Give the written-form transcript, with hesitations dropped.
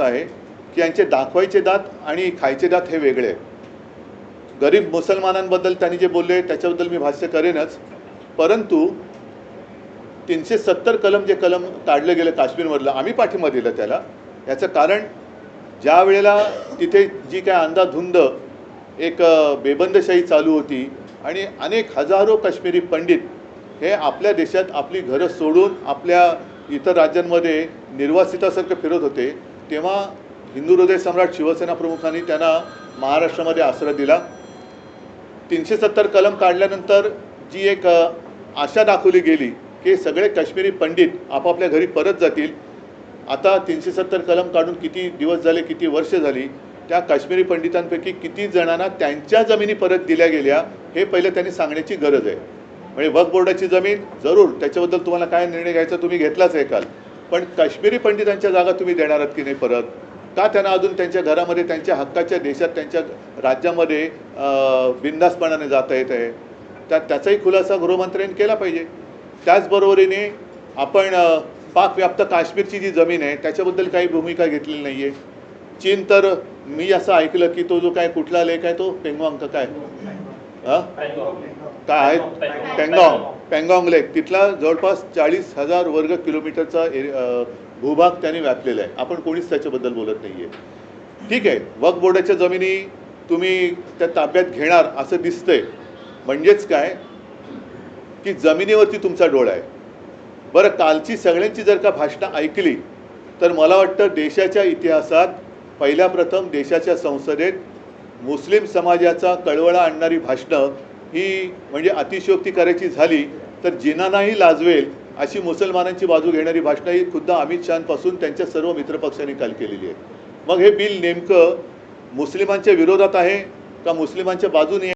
आहे की यांचे दाखवायचे दात आणि खायचे दात हे वेगळे आहे. गरीब मुसलमानांबद्दल त्यांनी जे बोलले त्याच्याबद्दल मी भाष्य करेनच, परंतु 370 कलम जे कलम काढलं गेलं काश्मीरमधलं, आम्ही पाठिंबा दिला त्याला. याचं कारण ज्या वेळेला तिथे जी काय अंधाधुंद एक बेबंदशाही चालू होती आणि अनेक हजारो काश्मीरी पंडित हे आपल्या देशात आपली घरं सोडून आपल्या इतर राज्यांमध्ये निर्वासितासारखं फिरत होते, तेव्हा हिंदू हृदय सम्राट शिवसेना प्रमुखांनी त्यांना महाराष्ट्रामध्ये आश्रय दिला. 370 कलम काढल्यानंतर जी एक आशा दाखवली गेली की सगळे काश्मीरी पंडित आपापल्या घरी परत जातील. आता 370 कलम काढून किती दिवस झाले, किती वर्ष झाली, त्या काश्मीरी पंडितांपैकी किती जणांना त्यांच्या जमिनी परत दिल्या गेल्या हे पहिलं त्यांनी सांगण्याची गरज आहे. म्हणजे वक्फ बोर्डाची जमीन जरूर त्याच्याबद्दल तुम्हाला काय निर्णय घ्यायचा तुम्ही घेतलाच आहे काल, पण काश्मीरी पंडितांच्या जागा तुम्ही देणार आहात की नाही परत? का त्यांना अजून त्यांच्या घरामध्ये त्यांच्या हक्काच्या देशात त्यांच्या राज्यामध्ये बिनधास्तपणाने जाता येत आहे? त्याचाही खुलासा गृहमंत्र्यांनी केला पाहिजे. त्याचबरोबरीने आपण पाकव्याप्त काश्मीरची जी जमीन आहे त्याच्याबद्दल काही भूमिका घेतलेली नाही आहे. चीन तर मी असं ऐकलं की तो जो काय कुठला लेक आहे तो पेंगॉंग का काय काय आहे पेंगॉंग लेक, तिथला जवळपास 40,000 वर्ग किलोमीटरचा भूभाग त्यांनी व्यापलेला आहे. आपण कोणीच त्याच्याबद्दल बोलत नाही आहे. ठीक आहे, वक्फ बोर्डाच्या जमिनी तुम्ही त्या ताब्यात घेणार असं दिसतंय, म्हणजेच काय की जमिनीवरती तुमचा डोळा आहे. बरं, कालची सगळ्यांची जर का भाषणं ऐकली तर मला वाटतं देशाच्या इतिहासात पहिल्या प्रथम देशाच्या संसदेत मुस्लिम समाजाचा कळवळा आणणारी भाषणं ही म्हणजे अतिशयोक्ती करायची झाली तर जिनांनाही लाजवेल अशी मुसलमानांची बाजू घेणारी भाषणं ही खुद्द अमित शहापासून त्यांच्या सर्व मित्रपक्षांनी काल केलेली आहे. मग हे बिल नेमकं मुस्लिमांच्या विरोधात आहे का मुस्लिमांच्या बाजूने